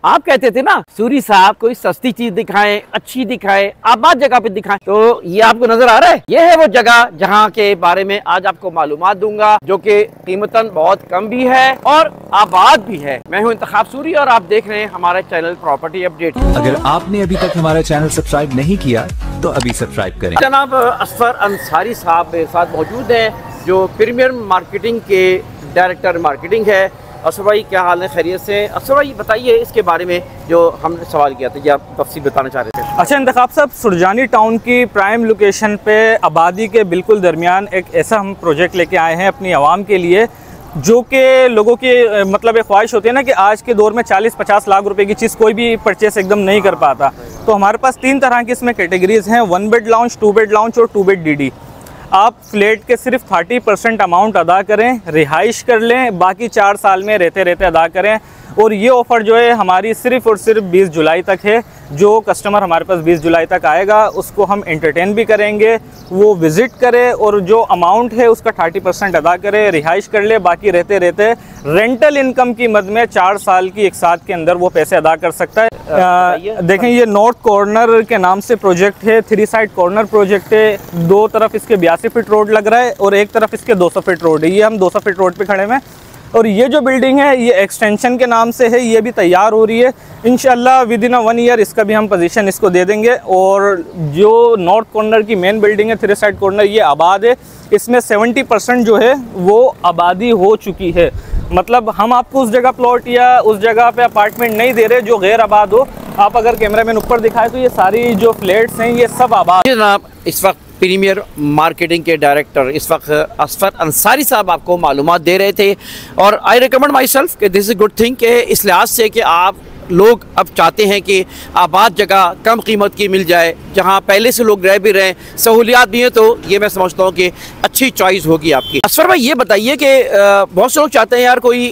आप कहते थे ना सूरी साहब कोई सस्ती चीज दिखाएं, अच्छी दिखाएं, आबाद जगह पे दिखाएं, तो ये आपको नजर आ रहा है। ये है वो जगह जहाँ के बारे में आज आपको मालूमात दूंगा, जो कि कीमतन बहुत कम भी है और आबाद भी है। मैं हूँ इंतखाब सूरी और आप देख रहे हैं हमारे चैनल प्रॉपर्टी अपडेट। अगर आपने अभी तक हमारा चैनल सब्सक्राइब नहीं किया तो अभी सब्सक्राइब करें। जनाब असफर अंसारी साहब मेरे साथ मौजूद हैं, जो प्रीमियर मार्केटिंग के डायरेक्टर मार्केटिंग है। असफर भाई क्या हाल है, खैरियत से? असफर भाई बताइए इसके बारे में जो हमने सवाल किया था, ये आप तफसील बताना चाह रहे थे। अच्छा इंतखाब साहब, सुरजानी टाउन की प्राइम लोकेशन पे आबादी के बिल्कुल दरमियान एक ऐसा हम प्रोजेक्ट लेके आए हैं अपनी आवाम के लिए, जो कि लोगों की मतलब एक ख्वाहिश होती है ना कि आज के दौर में 40-50 लाख रुपए की चीज़ कोई भी परचेस एकदम नहीं कर पाता। तो हमारे पास 3 तरह की इसमें कैटेगरीज हैं, 1 बेड लाउंज, 2 बेड लाउंज और 2 बेड डीडी। आप फ्लैट के सिर्फ 30% अमाउंट अदा करें, रिहाइश कर लें, बाकी 4 साल में रहते रहते अदा करें। और ये ऑफ़र जो है हमारी सिर्फ और सिर्फ 20 जुलाई तक है। जो कस्टमर हमारे पास 20 जुलाई तक आएगा उसको हम एंटरटेन भी करेंगे, वो विज़िट करे और जो अमाउंट है उसका 30% अदा करे, रिहाइश कर ले, बाकी रहते रहते रेंटल इनकम की मद में 4 साल की एक साथ के अंदर वो पैसे अदा कर सकता है। देखें, ये नॉर्थ कॉर्नर के नाम से प्रोजेक्ट है, 3 साइड कॉर्नर प्रोजेक्ट है। 2 तरफ इसके 82 फीट रोड लग रहा है और एक तरफ इसके 200 फीट रोड है। ये हम 200 फीट रोड पे खड़े हैं और ये जो बिल्डिंग है ये एक्सटेंशन के नाम से है, ये भी तैयार हो रही है। इंशाल्लाह विद इन 1 ईयर इसका भी हम पोजीशन इसको दे देंगे। और जो नॉर्थ कॉर्नर की मेन बिल्डिंग है 3 साइड कॉर्नर, ये आबाद है। इसमें 70% जो है वो आबादी हो चुकी है। मतलब हम आपको उस जगह प्लॉट या उस जगह पे अपार्टमेंट नहीं दे रहे जो गैर आबाद हो। आप अगर कैमरामैन ऊपर दिखाए तो ये सारी जो फ्लैट्स हैं ये सब आबाद। जनाब इस वक्त प्रीमियर मार्केटिंग के डायरेक्टर इस वक्त असफर अंसारी साहब आपको मालूमात दे रहे थे। और आई रिकमेंड माई सेल्फ कि दिस इज़ गुड थिंग कि इस लिहाज से कि आप लोग अब चाहते हैं कि आबाद जगह कम कीमत की मिल जाए, जहां पहले से लोग रह भी रहे हैं, सहूलियात भी हैं, तो ये मैं समझता हूं कि अच्छी चॉइस होगी आपकी। असफर भाई ये बताइए कि बहुत से लोग चाहते हैं यार कोई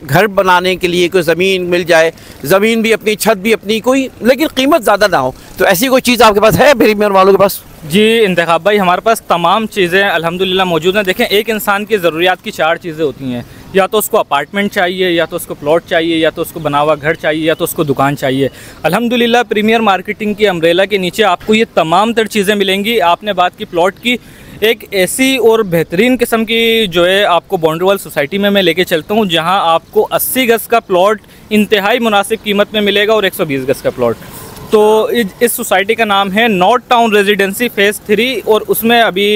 घर बनाने के लिए कोई ज़मीन मिल जाए, ज़मीन भी अपनी, छत भी अपनी, कोई लेकिन कीमत ज़्यादा ना हो, तो ऐसी कोई चीज़ आपके पास है प्रीमियर वालों के पास? जी इंतखाब भाई, हमारे पास तमाम चीज़ें अल्हम्दुलिल्लाह मौजूद हैं। देखें, एक इंसान की ज़रूरियात की 4 चीज़ें होती हैं, या तो उसको अपार्टमेंट चाहिए, या तो उसको प्लॉट चाहिए, या तो उसको बना हुआ घर चाहिए, या तो उसको दुकान चाहिए। अल्हम्दुलिल्लाह प्रीमियर मार्केटिंग की अम्ब्रेला के नीचे आपको ये तमाम तर चीज़ें मिलेंगी। आपने बात की प्लॉट की, एक ऐसी और बेहतरीन किस्म की जो है आपको बाउंड्री वाल सोसाइटी में मैं लेके चलता हूँ, जहाँ आपको 80 गज़ का प्लॉट इंतहाई मुनासिब कीमत में मिलेगा और 120 गज़ का प्लॉट। तो इस सोसाइटी का नाम है नॉर्थ टाउन रेजिडेंसी फेज़ 3 और उसमें अभी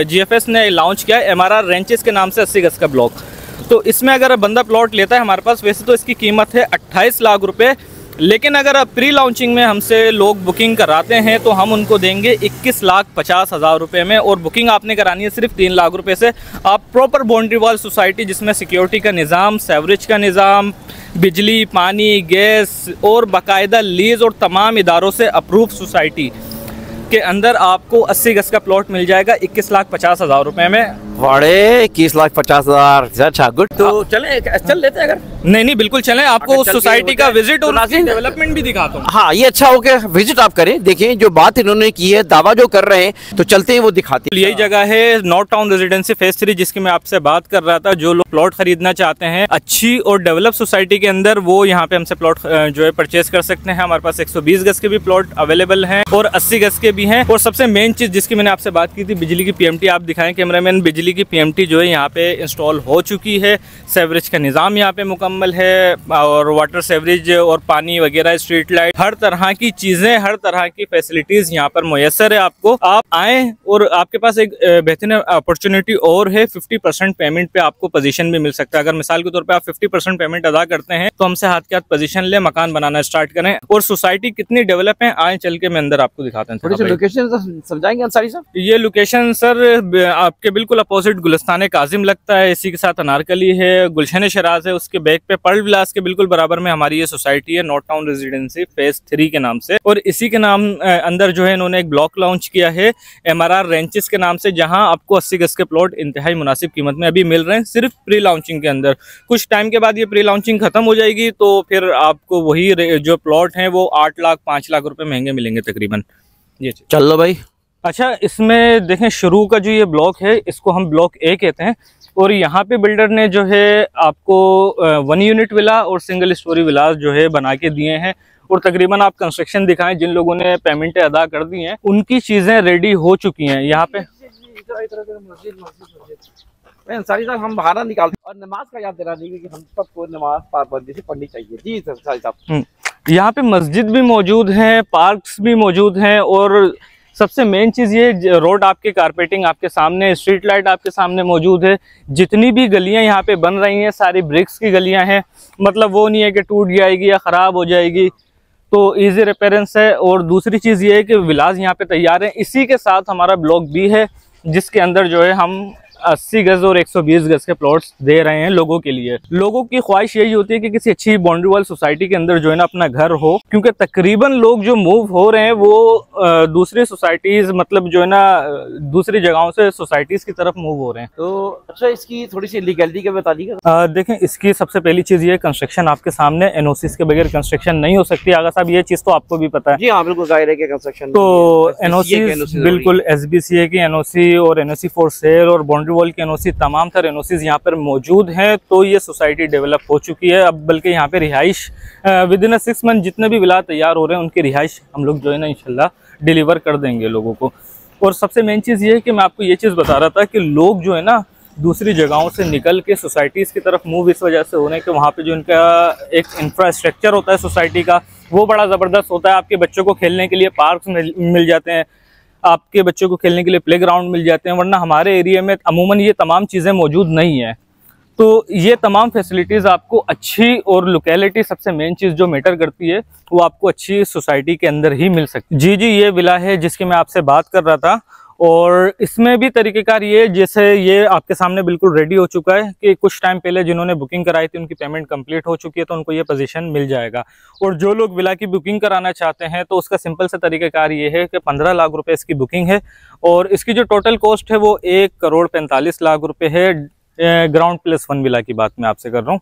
GFS ने लॉन्च किया है MRR रेंचेस के नाम से 80 गज़ का ब्लॉक। तो इसमें अगर बंदा प्लॉट लेता है हमारे पास, वैसे तो इसकी कीमत है 28 लाख रुपए, लेकिन अगर आप प्री लॉन्चिंग में हमसे लोग बुकिंग कराते हैं तो हम उनको देंगे 21,50,000 रुपये में। और बुकिंग आपने करानी है सिर्फ 3 लाख रुपए से। आप प्रॉपर बाउंड्री वाल सोसाइटी जिसमें सिक्योरिटी का निज़ाम, सेवरेज का निज़ाम, बिजली, पानी, गैस और बाकायदा लीज और तमाम इदारों से अप्रूव सोसाइटी के अंदर आपको 80 गज़ का प्लॉट मिल जाएगा 21,50,000 रुपये में। वाड़े 21,50,000, अच्छा गुड। तो चल लेते हैं अगर? नहीं बिल्कुल चलें, आपको उस सोसाइटी का विजिट और डेवलपमेंट भी दिखाता हूँ। हाँ, ये अच्छा हो गया, विजिट आप करें, देखें जो बात इन्होंने की है, दावा जो कर रहे हैं, तो चलते हैं वो दिखाते हैं। यही जगह है नॉर्थ टाउन रेजिडेंसी फेज़ 3 जिसकी मैं आपसे बात कर रहा था। जो लोग प्लॉट खरीदना चाहते हैं अच्छी और डेवलप सोसाइटी के अंदर, वो यहाँ पे हमसे प्लॉट जो है परचेज कर सकते हैं। हमारे पास 120 गज़ के भी प्लॉट अवेलेबल हैं और 80 गज़ के भी हैं। और सबसे मेन चीज़ जिसकी मैंने आपसे बात की थी, बिजली की PMT आप दिखाएं कैमरामैन। बिजली की PMT जो है यहाँ पे इंस्टॉल हो चुकी है, सेवरेज का निज़ाम यहाँ पे मुकम्मल है और वाटर सेवरेज और पानी वगैरह, स्ट्रीट लाइट, हर तरह की चीज़ें, हर तरह की फैसिलिटीज़ यहाँ पर मुयसर है आपको। आप आएँ और आपके पास एक बेहतरीन अपॉर्चुनिटी और है, 50% पेमेंट पे आपको पोजीशन भी मिल सकता है। अगर मिसाल के तौर पे आप 50% पेमेंट अदा करते हैं तो हमसे हाथ के हाथ पोजीशन ले, मकान बनाना स्टार्ट करें। और सोसाइटी कितनी डेवलप है, आए चल के मैं अंदर आपको दिखाते हैं। लोकेशन समझाएंगे अंसारी साहब? ये लोकेशन सर आपके बिल्कुल अपोजिट गुलिस्तान काजिम लगता है, इसी के साथ अनारकली है, गुलशन शराज है, उसके बैक पे पर्ल विलास के बिल्कुल बराबर में हमारी ये सोसाइटी है नॉर्थ टाउन रेजिडेंसी फेज़ 3 के नाम से। और इसी के नाम अंदर जो है इन्होंने एक ब्लॉक लॉन्च किया है MRR रेंचेस के नाम से, जहां आपको 80 गज़ के प्लॉट इंतहाई मुनासिब कीमत में अभी मिल रहे हैं सिर्फ प्री लॉन्चिंग के अंदर। कुछ टाइम के बाद ये प्री लॉन्चिंग खत्म हो जाएगी तो फिर आपको वही जो प्लॉट हैं वो 8 लाख 5 लाख रुपए महंगे मिलेंगे तकरीबन। ये चलो भाई। अच्छा, इसमें देखें शुरू का जो ये ब्लॉक है इसको हम ब्लॉक A कहते हैं। और यहाँ पे बिल्डर ने जो है आपको 1 यूनिट विला और सिंगल स्टोरी विलास जो है बना के दिए हैं। और तकरीबन आप कंस्ट्रक्शन दिखाएं, जिन लोगों ने पेमेंट अदा कर दी हैं उनकी चीज़ें रेडी हो चुकी हैं। यहाँ पे अंसारी साहब हम बाहर निकालते और नमाज का याद दिला देंगे कि हम सबको नमाज पाबंदी से पढ़नी चाहिए। जी अंसारी साहब, यहाँ पे मस्जिद भी मौजूद है, पार्क्स भी मौजूद हैं, और सबसे मेन चीज़ ये रोड आपके कारपेटिंग आपके सामने, स्ट्रीट लाइट आपके सामने मौजूद है। जितनी भी गलियाँ यहाँ पे बन रही हैं सारी ब्रिक्स की गलियाँ हैं, मतलब वो नहीं है कि टूट जाएगी या ख़राब हो जाएगी, तो इजी रिपेयरेंस है। और दूसरी चीज़ ये है कि विलास यहाँ पे तैयार है। इसी के साथ हमारा ब्लॉक भी है जिसके अंदर जो है हम 80 गज और 120 गज के प्लॉट्स दे रहे हैं लोगों के लिए। लोगों की ख्वाहिश यही होती है कि किसी अच्छी बाउंड्री वाल सोसाइटी के अंदर जो है ना अपना घर हो, क्योंकि तकरीबन लोग जो मूव हो रहे हैं वो दूसरी सोसाइटीज, मतलब जो है ना दूसरी जगहों से सोसाइटीज की तरफ मूव हो रहे हैं। तो अच्छा, इसकी थोड़ी सी लीगलिटी का बता दीजिएगा। देखें, इसकी सबसे पहली चीज़ ये, कंस्ट्रक्शन आपके सामने, एनओसी के बगैर कंस्ट्रक्शन नहीं हो सकती। आगा साहब ये चीज़ तो आपको भी पता है। जी हाँ, बिल्कुल जाहिर है कि कंस्ट्रक्शन तो एनओसी बिल्कुल SBCA की एनओसी और NOC फॉर सेल और बाउंड्री वॉल की एनओसी, तमाम तर एनओसीज यहाँ पर मौजूद हैं। तो ये सोसाइटी डेवलप हो चुकी है अब, बल्कि यहाँ पे रिहाइश विद इन 6 मंथ जितने भी विला तैयार हो रहे हैं उनकी रिहाइश हम लोग जो है ना इंशाल्लाह डिलीवर कर देंगे लोगों को। और सबसे मेन चीज़ ये है कि मैं आपको ये चीज़ बता रहा था कि लोग जो है ना दूसरी जगहों से निकल के सोसाइटीज़ की तरफ मूव इस वजह से हो रहे हैं कि वहाँ पे जो इनका एक इंफ्रास्ट्रक्चर होता है सोसाइटी का वो बड़ा ज़बरदस्त होता है। आपके बच्चों को खेलने के लिए पार्क्स मिल जाते हैं, आपके बच्चों को खेलने के लिए प्लेग्राउंड मिल जाते हैं, वरना हमारे एरिया में अमूमन ये तमाम चीज़ें मौजूद नहीं है। तो ये तमाम फैसिलिटीज़ आपको अच्छी, और लोकेलिटी सबसे मेन चीज़ जो मैटर करती है वो आपको अच्छी सोसाइटी के अंदर ही मिल सकती है। जी, ये विला है जिसकी मैं आपसे बात कर रहा था, और इसमें भी तरीक़ेकार ये, जैसे ये आपके सामने बिल्कुल रेडी हो चुका है कि कुछ टाइम पहले जिन्होंने बुकिंग कराई थी उनकी पेमेंट कंप्लीट हो चुकी है, तो उनको ये पोजीशन मिल जाएगा। और जो लोग विला की बुकिंग कराना चाहते हैं तो उसका सिंपल सा तरीक़ेकार ये है कि 15 लाख रुपए इसकी बुकिंग है, और इसकी जो टोटल कॉस्ट है वो 1,45,00,000 रुपये है। ग्राउंड +1 विला की बात मैं आपसे कर रहा हूँ।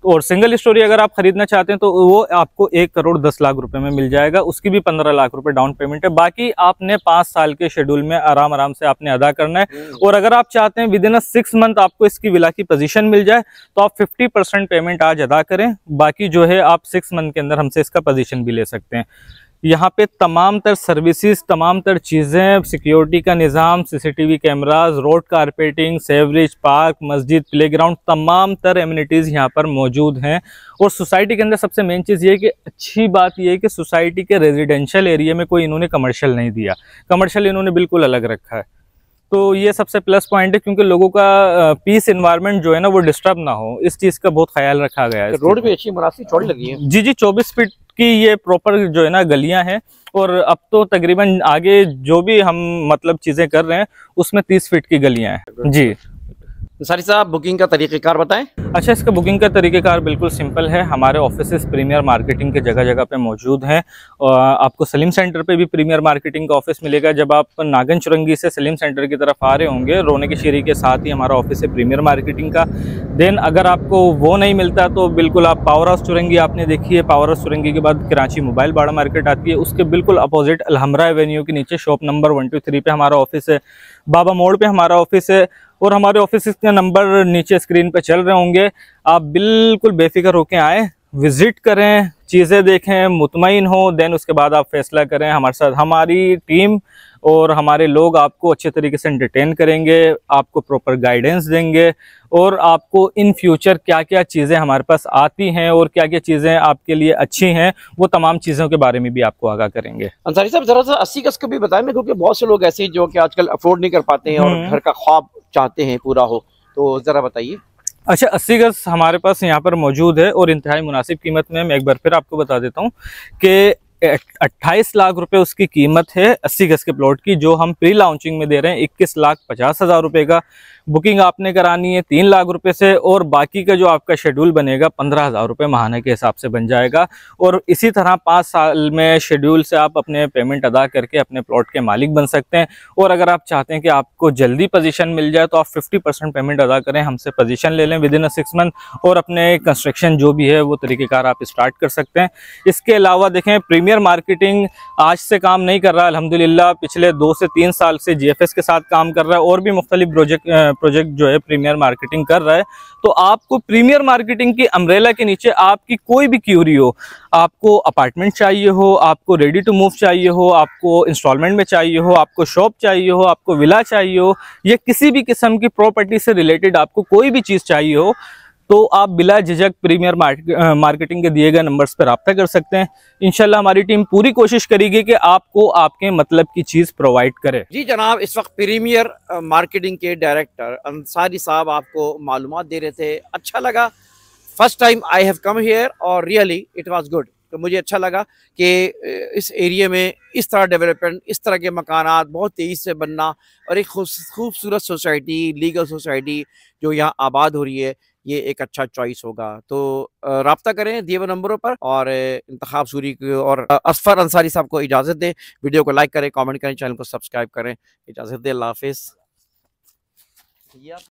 और सिंगल स्टोरी अगर आप खरीदना चाहते हैं तो वो आपको 1,10,00,000 रुपए में मिल जाएगा, उसकी भी 15 लाख रुपए डाउन पेमेंट है। बाकी आपने 5 साल के शेड्यूल में आराम से आपने अदा करना है। और अगर आप चाहते हैं विद इन 6 मंथ आपको इसकी विला की पोजीशन मिल जाए तो आप 50% पेमेंट आज अदा करें, बाकी जो है आप 6 मंथ के अंदर हमसे इसका पोजीशन भी ले सकते हैं। यहाँ पे तमाम तर सर्विसेज, तमाम तर चीज़ें, सिक्योरिटी का निज़ाम, CCTV cameras, road carpeting, sewerage, park, मस्जिद, प्लेग्राउंड, तमाम तर एमिनिटीज़ यहाँ पर मौजूद हैं। और सोसाइटी के अंदर सबसे मेन चीज़ ये है कि अच्छी बात ये है कि सोसाइटी के रेजिडेंशियल एरिया में कोई इन्होंने कमर्शियल नहीं दिया, कमर्शियल इन्होंने बिल्कुल अलग रखा है। तो ये सबसे प्लस पॉइंट है, क्योंकि लोगों का पीस एनवायरनमेंट जो है ना वो डिस्टर्ब ना हो, इस चीज़ का बहुत ख्याल रखा गया है। रोड भी अच्छी मुनासिब चौड़ी लगी है। जी, 24 फीट की ये प्रॉपर जो है ना गलियां हैं, और अब तो तकरीबन आगे जो भी हम मतलब चीज़ें कर रहे हैं उसमें 30 फीट की गलियां हैं। जी अंसारी साहब, बुकिंग का तरीक़ेकार बताएं। अच्छा, इसका बुकिंग का तरीक़ेकार बिल्कुल सिंपल है। हमारे ऑफिसेस प्रीमियर मार्केटिंग के जगह जगह पे मौजूद हैं। आपको सलीम सेंटर पे भी प्रीमियर मार्केटिंग का ऑफिस मिलेगा। जब आप नागन चुरंगी से सलीम सेंटर की तरफ आ रहे होंगे, रोने की शीरी के साथ ही हमारा ऑफिस है प्रीमियर मार्केटिंग का। देन अगर आपको वो नहीं मिलता तो बिल्कुल आप पावर हाउस चुरंगी आपने देखी है, पावर हाउस चुरंगी के बाद कराची मोबाइल बाड़ा मार्केट आती है, उसके बिल्कुल अपोजिट अलहमरा एवेन्यू के नीचे शॉप नंबर 123 पे हमारा ऑफिस है। बाबा मोड़ पे हमारा ऑफिस है, और हमारे ऑफिस के नंबर नीचे स्क्रीन पे चल रहे होंगे। आप बिल्कुल बेफिक्र होके आएँ, विजिट करें, चीज़ें देखें, मुतमईन हो, देन उसके बाद आप फैसला करें। हमारे साथ हमारी टीम और हमारे लोग आपको अच्छे तरीके से एंटरटेन करेंगे, आपको प्रॉपर गाइडेंस देंगे, और आपको इन फ्यूचर क्या क्या चीज़ें हमारे पास आती हैं और क्या क्या चीज़ें आपके लिए अच्छी हैं वो तमाम चीज़ों के बारे में भी आपको आगाह करेंगे। अंसारी साहब, ज़रा सा 80 गज का भी बताएं मेरे को, क्योंकि बहुत से लोग ऐसे हैं जो कि आजकल अफोर्ड नहीं कर पाते हैं और घर का ख्वाब चाहते हैं पूरा हो, तो ज़रा बताइए। अच्छा, 80 गज हमारे पास यहाँ पर मौजूद है, और इंतहाई मुनासिब कीमत में। मैं एक बार फिर आपको बता देता हूँ कि 28 लाख रुपए उसकी कीमत है 80 गज के प्लॉट की, जो हम प्री लॉन्चिंग में दे रहे हैं 21,50,000 रुपए का। बुकिंग आपने करानी है 3 लाख रुपए से, और बाकी का जो आपका शेड्यूल बनेगा 15,000 रुपये महाना के हिसाब से बन जाएगा। और इसी तरह 5 साल में शेड्यूल से आप अपने पेमेंट अदा करके अपने प्लॉट के मालिक बन सकते हैं। और अगर आप चाहते हैं कि आपको जल्दी पोजीशन मिल जाए तो आप 50% पेमेंट अदा करें, हमसे पोजीशन ले लें विद इन 6 मंथ, और अपने कंस्ट्रक्शन जो भी है वो तरीक़ेकार आप स्टार्ट कर सकते हैं। इसके अलावा देखें, प्रीमियर मार्केटिंग आज से काम नहीं कर रहा है, अल्हम्दुलिल्लाह पिछले 2 से 3 साल से GFS के साथ काम कर रहा है, और भी मुख्तलिफ प्रोजेक्ट जो है प्रीमियर मार्केटिंग कर रहा है। तो आपको प्रीमियर मार्केटिंग की अम्ब्रेला के नीचे आपकी कोई भी क्यूरी हो, आपको अपार्टमेंट चाहिए हो, आपको रेडी टू मूव चाहिए हो, आपको इंस्टॉलमेंट में चाहिए हो, आपको शॉप चाहिए हो, आपको विला चाहिए हो, या किसी भी किस्म की प्रॉपर्टी से रिलेटेड आपको कोई भी चीज़ चाहिए हो, तो आप बिला झिझक प्रीमियर मार्केटिंग के दिए गए नंबर्स पर रब्ता कर सकते हैं। इंशाल्लाह हमारी टीम पूरी कोशिश करेगी कि आपको आपके मतलब की चीज़ प्रोवाइड करे। जी जनाब, इस वक्त प्रीमियर मार्केटिंग के डायरेक्टर अंसारी साहब आपको मालूमात दे रहे थे। अच्छा लगा, first time I have come here और रियली इट वाज गुड। तो मुझे अच्छा लगा कि इस एरिया में इस तरह डेवलपमेंट, इस तरह के मकानात बहुत तेज़ी से बनना और एक खूबसूरत सोसाइटी, लीगल सोसाइटी जो यहाँ आबाद हो रही है, ये एक अच्छा चॉइस होगा। तो राब्ता करें दिए हुए नंबरों पर और इंतखाब सूरी को और असफर अंसारी साहब को इजाज़त दें। वीडियो को लाइक करें, कमेंट करें, चैनल को सब्सक्राइब करें। इजाज़त दें, अल्लाह हाफिज़।